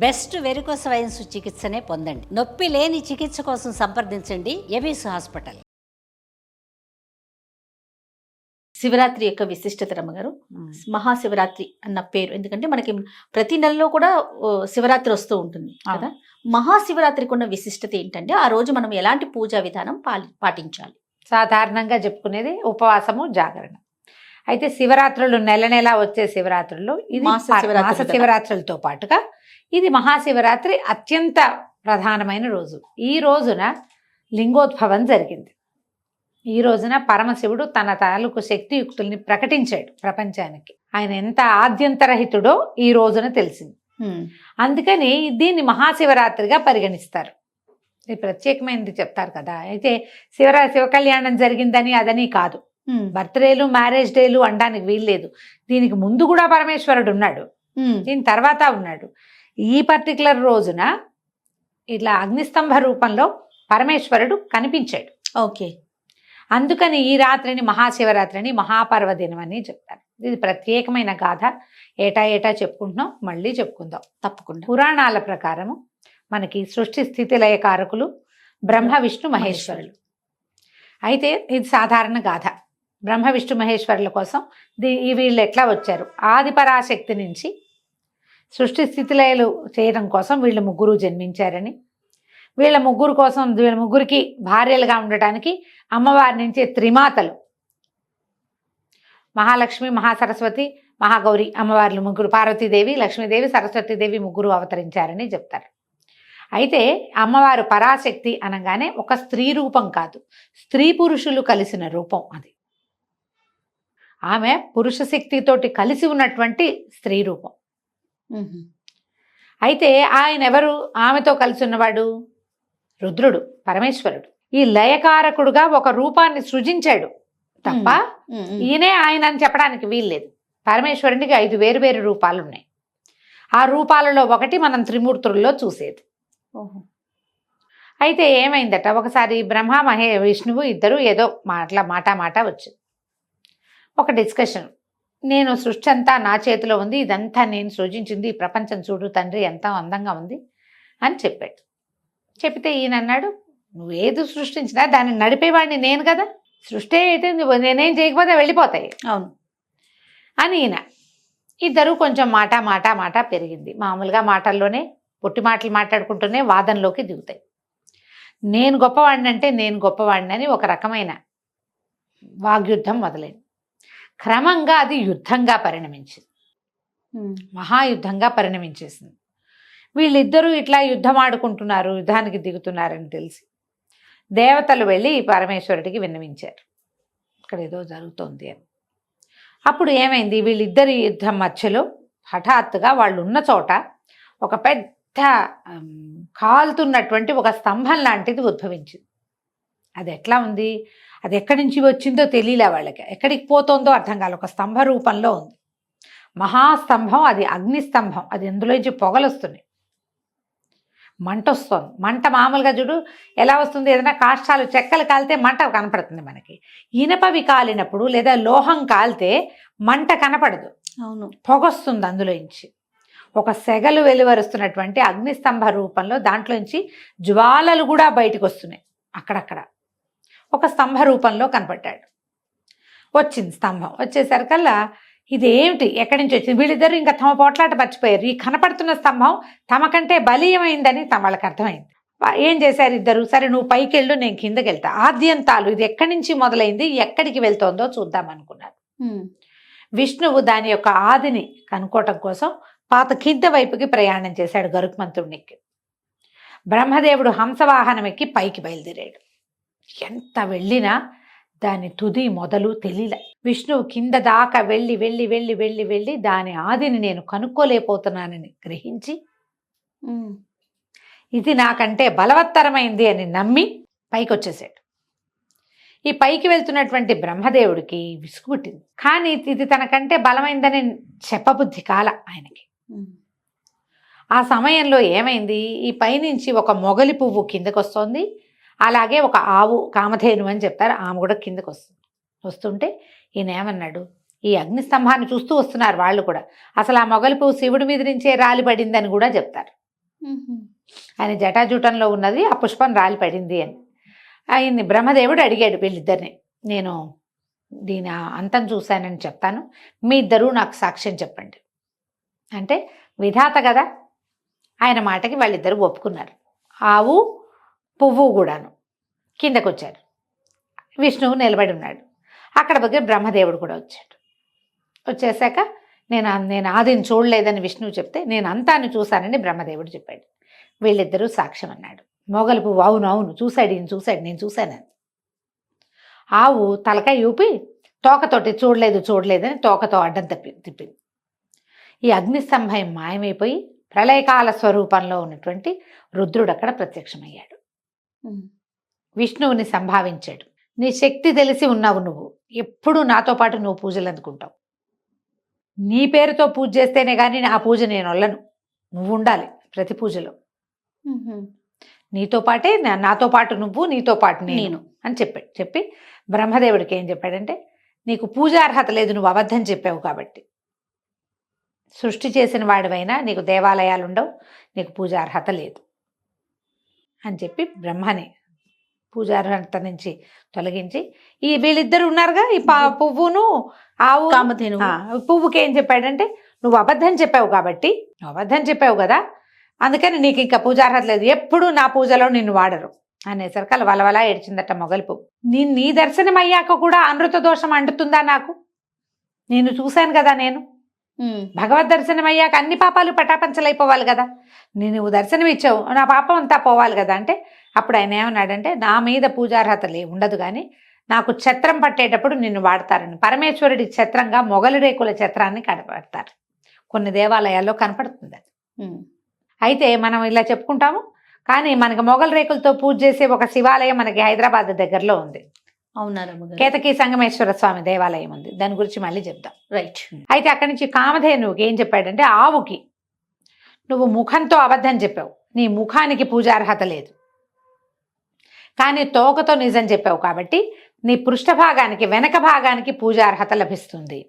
Best varicose veins చికిత్సనే పొందండి. నొప్పి లేని చికిత్స కోసం సంప్రదించండి ఎబిస్ హాస్పిటల్. శివరాత్రి యొక్క విశిష్టత రమ్మగారు, మహాశివరాత్రి అన్న పేరు ఎందుకంటే మనకి ప్రతి నెలలో కూడా శివరాత్రి వస్తూ ఉంటుంది కదా. మహాశివరాత్రికి ఉన్న విశిష్టత ఏంటంటే ఆ రోజు మనం ఎలాంటి పూజా విధానం పాటించాలి? సాధారణంగా చెప్పుకునేది ఉపవాసము, జాగరణ. అయితే శివరాత్రులు నెల నెల వచ్చే శివరాత్రుల్లో ఇది మాస శివరాత్రులతో పాటుగా ఇది మహాశివరాత్రి అత్యంత ప్రధానమైన రోజు. ఈ రోజున లింగోద్భవం జరిగింది. ఈ రోజున పరమశివుడు తన తాలూకు శక్తియుక్తుల్ని ప్రకటించాడు ప్రపంచానికి. ఆయన ఎంత ఆద్యంతరహితుడో ఈ రోజున తెలిసింది. అందుకని దీన్ని మహాశివరాత్రిగా పరిగణిస్తారు. ఇది ప్రత్యేకమైనది చెప్తారు కదా. అయితే శివ కళ్యాణం జరిగిందని అదని కాదు, బర్త్డేలు మ్యారేజ్ డేలు అనడానికి వీల్లేదు. దీనికి ముందు కూడా పరమేశ్వరుడు ఉన్నాడు, దీని తర్వాత ఉన్నాడు. ఈ పర్టికులర్ రోజున ఇట్లా అగ్నిస్తంభ రూపంలో పరమేశ్వరుడు కనిపించాడు. ఓకే, అందుకని ఈ రాత్రిని మహాశివరాత్రిని మహాపర్వదినం అని చెప్తారు. ఇది ప్రత్యేకమైన గాథ. ఏటా ఏటా చెప్పుకుంటున్నాం, మళ్ళీ చెప్పుకుందాం తప్పకుండా. పురాణాల ప్రకారము మనకి సృష్టి స్థితి లయకారకులు బ్రహ్మ విష్ణు మహేశ్వరులు. అయితే ఇది సాధారణ గాథ. బ్రహ్మ విష్ణు మహేశ్వరుల కోసం వీళ్ళు ఎట్లా వచ్చారు? ఆది పరాశక్తి నుంచి సృష్టి స్థితిలయలు చేయడం కోసం వీళ్ళు ముగ్గురు జన్మించారని, వీళ్ళ ముగ్గురికి భార్యలుగా ఉండటానికి అమ్మవారి నుంచి త్రిమాతలు మహాలక్ష్మి, మహాసరస్వతి, మహాగౌరి అమ్మవార్లు ముగ్గురు, పార్వతీదేవి, లక్ష్మీదేవి, సరస్వతీదేవి ముగ్గురు అవతరించారని చెప్తారు. అయితే అమ్మవారు పరాశక్తి అనగానే ఒక స్త్రీ రూపం కాదు, స్త్రీ పురుషులు కలిసిన రూపం అది. ఆమె పురుష శక్తితోటి కలిసి ఉన్నటువంటి స్త్రీ రూపం. అయితే ఆయన ఎవరు? ఆమెతో కలిసి ఉన్నవాడు రుద్రుడు, పరమేశ్వరుడు. ఈ లయకారకుడుగా ఒక రూపాన్ని సృజించాడు తప్ప ఈయనే ఆయన అని చెప్పడానికి వీల్లేదు. పరమేశ్వరునికి 5 వేరు వేరు రూపాలు ఉన్నాయి. ఆ రూపాలలో ఒకటి మనం త్రిమూర్తుల్లో చూసేది. అయితే ఏమైందట, ఒకసారి బ్రహ్మ విష్ణువు ఇద్దరు ఏదో మాట వచ్చింది. ఒక డిస్కషన్. నేను సృష్టి అంతా నా చేతిలో ఉంది, ఇదంతా నేను సృజించింది, ఈ ప్రపంచం చూడు తండ్రి ఎంతో అందంగా ఉంది అని చెప్పాడు. చెప్తే ఈయన అన్నాడు, నువ్వేది సృష్టించినా దాన్ని నడిపేవాడిని నేను కదా, సృష్టి అయితే నేనేం చేయకపోతే వెళ్ళిపోతాయి. అవును అని ఈయన. ఇద్దరు కొంచెం మాట పెరిగింది. మామూలుగా మాటల్లోనే పొట్టి మాటలు మాట్లాడుకుంటూనే వాదనలోకి దిగుతాయి. నేను గొప్పవాడిని అంటే నేను గొప్పవాడిని అని ఒక రకమైన వాగ్యుద్ధం మొదలైంది. క్రమంగా అది యుద్ధంగా పరిణమించింది, మహాయుద్ధంగా పరిణమించేసింది. వీళ్ళిద్దరూ ఇట్లా యుద్ధం ఆడుకుంటున్నారు, యుద్ధానికి దిగుతున్నారని తెలిసి దేవతలు వెళ్ళి పరమేశ్వరుడికి విన్నవించారు, ఇక్కడ ఏదో జరుగుతోంది అని. అప్పుడు ఏమైంది, వీళ్ళిద్దరి యుద్ధం మధ్యలో హఠాత్తుగా వాళ్ళు ఉన్న చోట ఒక పెద్ద కాలుతున్నటువంటి ఒక స్తంభం లాంటిది ఉద్భవించింది. అది ఎట్లా ఉంది, అది ఎక్కడి నుంచి వచ్చిందో తెలియలే వాళ్ళకి, ఎక్కడికి పోతుందో అర్థం కాదు. ఒక స్తంభ రూపంలో ఉంది, మహాస్తంభం. అది అగ్నిస్తంభం. అది ఎందులోంచి పొగలు వస్తున్నాయి, మంట వస్తుంది. మంట మామూలుగా చూడు ఎలా వస్తుంది, ఏదైనా కాష్టాలు చెక్కలు కాలితే మంట కనపడుతుంది మనకి. ఇనపవి కాలినప్పుడు లేదా లోహం కాలితే మంట కనపడదు, అవును, పొగొస్తుంది అందులోంచి. ఒక సెగలు వెలువరుస్తున్నటువంటి అగ్నిస్తంభ రూపంలో దాంట్లోంచి జ్వాలలు కూడా బయటకు వస్తున్నాయి. అక్కడక్కడ ఒక స్తంభ రూపంలో కనపడ్డాడు. వచ్చింది స్తంభం. వచ్చేసరికల్లా ఇదేమిటి, ఎక్కడి నుంచి వచ్చింది? వీళ్ళిద్దరూ ఇంకా తమ పోట్లాట మర్చిపోయారు. ఈ కనపడుతున్న స్తంభం తమకంటే బలీయమైందని వాళ్ళకి అర్థమైంది. ఏం చేశారు ఇద్దరు, సరే నువ్వు పైకి వెళ్ళు, నేను కిందకి వెళ్తా. ఆద్యంతాలు ఇది ఎక్కడి నుంచి మొదలైంది, ఎక్కడికి వెళ్తోందో చూద్దాం అనుకున్నారు. విష్ణువు దాని యొక్క ఆదిని కనుక్కోవటం కోసం పాత కింద వైపుకి ప్రయాణం చేశాడు గరుత్మంతుడికి. బ్రహ్మదేవుడు హంసవాహనం ఎక్కి పైకి బయలుదేరాడు. ఎంత వెళ్ళినా దాని తుది మొదలు తెలియలే. విష్ణువు కింద దాకా వెళ్ళి వెళ్ళి వెళ్ళి వెళ్ళి వెళ్ళి దాని ఆదిని నేను కనుక్కోలేకపోతున్నానని గ్రహించి ఇది నాకంటే బలవత్తరమైంది అని నమ్మి పైకి వచ్చేసాడు. ఈ పైకి వెళ్తున్నటువంటి బ్రహ్మదేవుడికి విసుగు పుట్టింది. కానీ ఇది తనకంటే బలమైందని చెప్పబుద్ధి కాల ఆయనకి. ఆ సమయంలో ఏమైంది, ఈ పైనుంచి ఒక మొగలి పువ్వు కిందకు వస్తుంది, అలాగే ఒక ఆవు, కామధేను అని చెప్తారు, ఆమె కూడా కిందకు వస్తుంటే ఈయన ఏమన్నాడు, ఈ అగ్నిస్తంభాన్ని చూస్తూ వస్తున్నారు వాళ్ళు కూడా. అసలు ఆ మొగలి పువ్వు శివుడి మీద నుంచే రాలిపడిందని కూడా చెప్తారు. ఆయన జటాజూటంలో ఉన్నది ఆ పుష్పం రాలి పడింది అని. ఆయన్ని బ్రహ్మదేవుడు అడిగాడు వీళ్ళిద్దరిని, నేను దీని అంతం చూశానని చెప్తాను, మీ ఇద్దరూ నాకు సాక్ష్యం చెప్పండి అంటే విధాత కదా, ఆయన మాటకి వాళ్ళిద్దరూ ఒప్పుకున్నారు. ఆవు పువ్వు కూడాను కిందకు వచ్చారు. విష్ణువు నిలబడి ఉన్నాడు. అక్కడ దగ్గర బ్రహ్మదేవుడు కూడా వచ్చాడు. వచ్చేసాక నేను ఆదిని చూడలేదని విష్ణువు చెప్తే నేను అంతాన్ని చూశానని బ్రహ్మదేవుడు చెప్పాడు. వీళ్ళిద్దరూ సాక్ష్యం అన్నాడు. మొగలి పువ్వు అవును అవును చూశాడు, ఈయన చూశాడు, నేను చూశానని. ఆవు తలకాయ ఊపి తోకతోటి చూడలేదని తోకతో అడ్డం తిప్పింది. ఈ అగ్నిస్తంభం మాయమైపోయి ప్రళయకాల స్వరూపంలో ఉన్నటువంటి రుద్రుడు అక్కడ ప్రత్యక్షమయ్యాడు. విష్ణువుని సంభావించాడు. నీ శక్తి తెలిసి ఉన్నావు, నువ్వు ఎప్పుడు నాతో పాటు నువ్వు పూజలు అందుకుంటావు. నీ పేరుతో పూజ చేస్తేనే కానీ ఆ పూజ నేను వల్లను, నువ్వు ఉండాలి ప్రతి పూజలో. నీతో పాటే నాతో పాటు నువ్వు, నీతో పాటు నేను అని చెప్పాడు. చెప్పి బ్రహ్మదేవుడికి ఏం చెప్పాడంటే, నీకు పూజార్హత లేదు, నువ్వు అబద్ధం చెప్పావు కాబట్టి. సృష్టి చేసిన వాడివైనా నీకు దేవాలయాలు ఉండవు, నీకు పూజార్హత లేదు అని చెప్పి బ్రహ్మని పూజార్హత నుంచి తొలగించి, ఈ వీళ్ళిద్దరు ఉన్నారుగా, ఈ పువ్వును ఆవు కామధేను పువ్వుకి ఏం చెప్పాడంటే, నువ్వు అబద్ధం చెప్పావు కాబట్టి, నువ్వు అబద్ధం చెప్పావు కదా, అందుకని నీకు ఇంకా పూజార్హత లేదు, ఎప్పుడు నా పూజలో నిన్ను వాడరు అనేసరికి అలా వలవలా ఏడ్చిందట మొగలి పువ్వు. నీ దర్శనం అయ్యాక కూడా అనృత దోషం అంటుతుందా నాకు? నేను చూశాను కదా, నేను భగవద్ దర్శనం అయ్యాక అన్ని పాపాలు పటాపంచలైపోవాలి కదా, నువ్వు దర్శనం ఇచ్చావు, నా పాపం అంతా పోవాలి కదా అంటే, అప్పుడు ఆయన ఏమన్నాడంటే, నా మీద పూజార్హత ఉండదు కానీ నాకు ఛత్రం పట్టేటప్పుడు నిన్ను వాడతారని. పరమేశ్వరుడి ఛత్రంగా మొగలి రేకుల ఛత్రాన్ని కనపడతారు, కొన్ని దేవాలయాల్లో కనపడుతుంది. అయితే మనం ఇలా చెప్పుకుంటాము, కానీ మనకి మొగలి రేకులతో పూజ చేసే ఒక శివాలయం మనకి హైదరాబాద్ దగ్గరలో ఉంది. అవునా? కేతకీ సంగమేశ్వర స్వామి దేవాలయం ఉంది, దాని గురించి మళ్ళీ చెప్తాం. రైట్. అయితే అక్కడి నుంచి కామధేనువుకి ఏం చెప్పాడంటే, ఆవుకి నువ్వు ముఖంతో అబద్ధం చెప్పావు, నీ ముఖానికి పూజార్హత లేదు, కానీ తోకతో నిజం చెప్పావు కాబట్టి నీ పృష్ఠభాగానికి వెనక భాగానికి పూజార్హత లభిస్తుంది.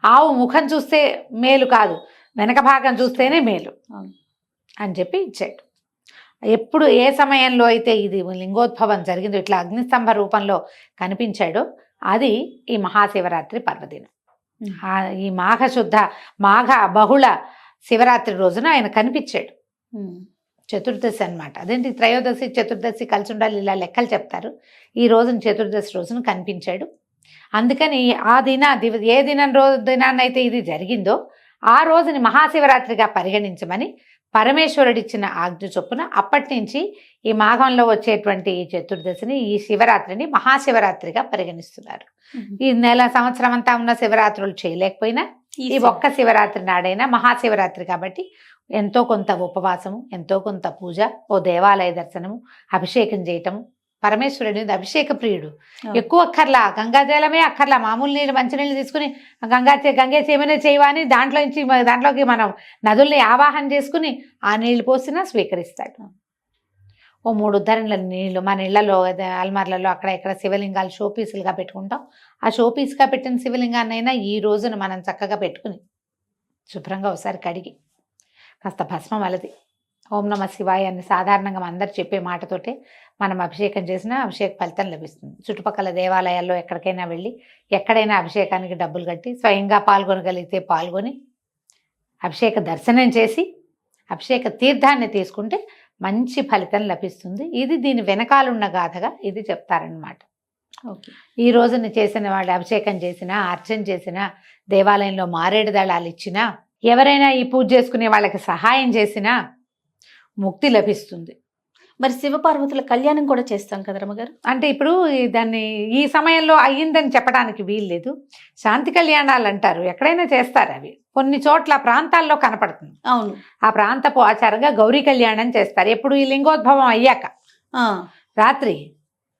ఆవు ముఖం చూస్తే మేలు కాదు, వెనక భాగం చూస్తేనే మేలు అని చెప్పి ఇచ్చాడు. ఎప్పుడు ఏ సమయంలో అయితే ఇది లింగోద్భవం జరిగిందో, ఇట్లా అగ్నిస్తంభ రూపంలో కనిపించాడో, అది ఈ మహాశివరాత్రి పర్వదినం. ఈ మాఘ బహుళ శివరాత్రి రోజున ఆయన కనిపించాడు. చతుర్దశి అన్నమాట. అదేంటి త్రయోదశి చతుర్దశి కలిసి ఉండాలి, ఇలా లెక్కలు చెప్తారు. ఈ రోజున చతుర్దశి రోజున కనిపించాడు. అందుకని ఆ ఏ దినాన్నైతే ఇది జరిగిందో ఆ రోజుని మహాశివరాత్రిగా పరిగణించమని పరమేశ్వరుడిచ్చిన ఆజ్ఞ చొప్పున అప్పటి నుంచి ఈ మాఘంలో వచ్చేటువంటి ఈ చతుర్దశిని, ఈ శివరాత్రిని మహాశివరాత్రిగా పరిగణిస్తున్నారు. ఈ సంవత్సరం అంతా ఉన్న శివరాత్రులు చేయలేకపోయినా ఈ ఒక్క శివరాత్రి నాడైనా మహాశివరాత్రి కాబట్టి ఎంతో కొంత ఉపవాసము, ఎంతో కొంత పూజ, ఓ దేవాలయ దర్శనము, అభిషేకం చేయటము. పరమేశ్వరుడి అభిషేక ప్రియుడు, ఎక్కువ అక్కర్లా, గంగాజలమే అక్కర్లా, మామూలు నీళ్ళు మంచినీళ్ళు తీసుకుని గంగేసి ఏమైనా చేయవా అని దాంట్లోకి మనం నదుల్ని ఆవాహన చేసుకుని ఆ నీళ్లు పోసినా స్వీకరిస్తాడు. ఓ 3 ఉద్ధరణల నీళ్లు మన ఇళ్లలో అల్మార్లలో అక్కడ ఇక్కడ శివలింగాలు షోపీసులుగా పెట్టుకుంటాం. ఆ షోపీస్గా పెట్టిన శివలింగాన్నైనా ఈ రోజున మనం చక్కగా పెట్టుకుని శుభ్రంగా ఒకసారి కడిగి కాస్త భస్మం అలది ఓం నమ శివాయ అని సాధారణంగా అందరు చెప్పే మాటతోటే మనం అభిషేకం చేసినా అభిషేక ఫలితం లభిస్తుంది. చుట్టుపక్కల దేవాలయాల్లో ఎక్కడికైనా వెళ్ళి ఎక్కడైనా అభిషేకానికి డబ్బులు కట్టి స్వయంగా పాల్గొనగలిగితే పాల్గొని అభిషేక దర్శనం చేసి అభిషేక తీర్థాన్ని తీసుకుంటే మంచి ఫలితం లభిస్తుంది. ఇది దీని వెనకాలన్న గాథగా ఇది చెప్తారనమాట. ఈ రోజున చేసిన వాళ్ళు అభిషేకం చేసినా, అర్చన చేసినా, దేవాలయంలో మారేడు దళాలు ఇచ్చినా, ఎవరైనా ఈ పూజ చేసుకునే వాళ్ళకి సహాయం చేసినా ముక్తి లభిస్తుంది. మరి శివపార్వతుల కళ్యాణం కూడా చేస్తాం కదా రమ్మగారు. అంటే ఇప్పుడు దాన్ని ఈ సమయంలో అయ్యిందని చెప్పడానికి వీల్లేదు. శాంతి కళ్యాణాలు అంటారు, ఎక్కడైనా చేస్తారు. అవి కొన్ని చోట్ల ప్రాంతాల్లో కనపడుతుంది. అవును, ఆ ప్రాంతపు ఆచారంగా గౌరీ కళ్యాణం చేస్తారు. ఎప్పుడు ఈ లింగోద్భవం అయ్యాక రాత్రి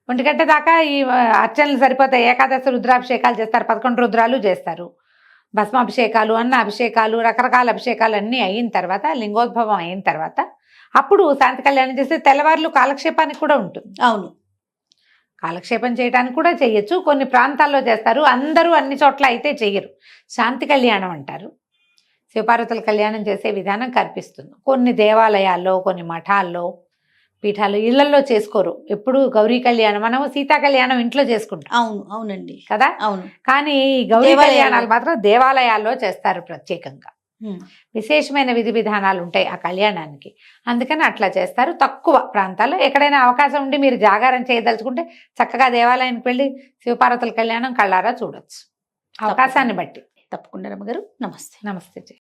1 గంట దాకా ఈ అర్చనలు సరిపోతాయి. ఏకాదశి రుద్రాభిషేకాలు చేస్తారు, 11 రుద్రాలు చేస్తారు, భస్మాభిషేకాలు, అన్న అభిషేకాలు, రకరకాల అభిషేకాలు అన్నీ అయిన తర్వాత, లింగోద్భవం అయిన తర్వాత అప్పుడు శాంతి కళ్యాణం చేస్తే తెల్లవారులు కాలక్షేపానికి కూడా ఉంటుంది. అవును, కాలక్షేపం చేయడానికి కూడా చేయొచ్చు. కొన్ని ప్రాంతాల్లో చేస్తారు, అందరూ అన్ని చోట్ల అయితే చెయ్యరు. శాంతి కళ్యాణం అంటారు. శివపార్వతుల కళ్యాణం చేసే విధానం కనిపిస్తుంది. కొన్ని దేవాలయాల్లో, కొన్ని మఠాల్లో, పీఠాలు, ఇళ్లలో చేసుకోరు. ఎప్పుడు గౌరీ కళ్యాణం, మనము సీతా కళ్యాణం ఇంట్లో చేసుకుంటాం అవును, అవునండి, కదా. అవును. కానీ ఈ గౌరీ దేవాలయాల్లో. కళ్యాణాలు మాత్రం దేవాలయాల్లో చేస్తారు ప్రత్యేకంగా. ఉమ్. విశేషమైన విధి విధానాలు ఉంటాయి ఆ కళ్యాణానికి, అందుకని అట్లా చేస్తారు. తక్కువ ప్రాంతాల్లో ఎక్కడైనా అవకాశం ఉండి మీరు జాగారం చేయదలుచుకుంటే చక్కగా దేవాలయానికి వెళ్ళి శివపార్వతుల కళ్యాణం కళ్ళారా చూడొచ్చు, అవకాశాన్ని బట్టి. తప్పకుండా రమ్మగారు. నమస్తే. నమస్తే.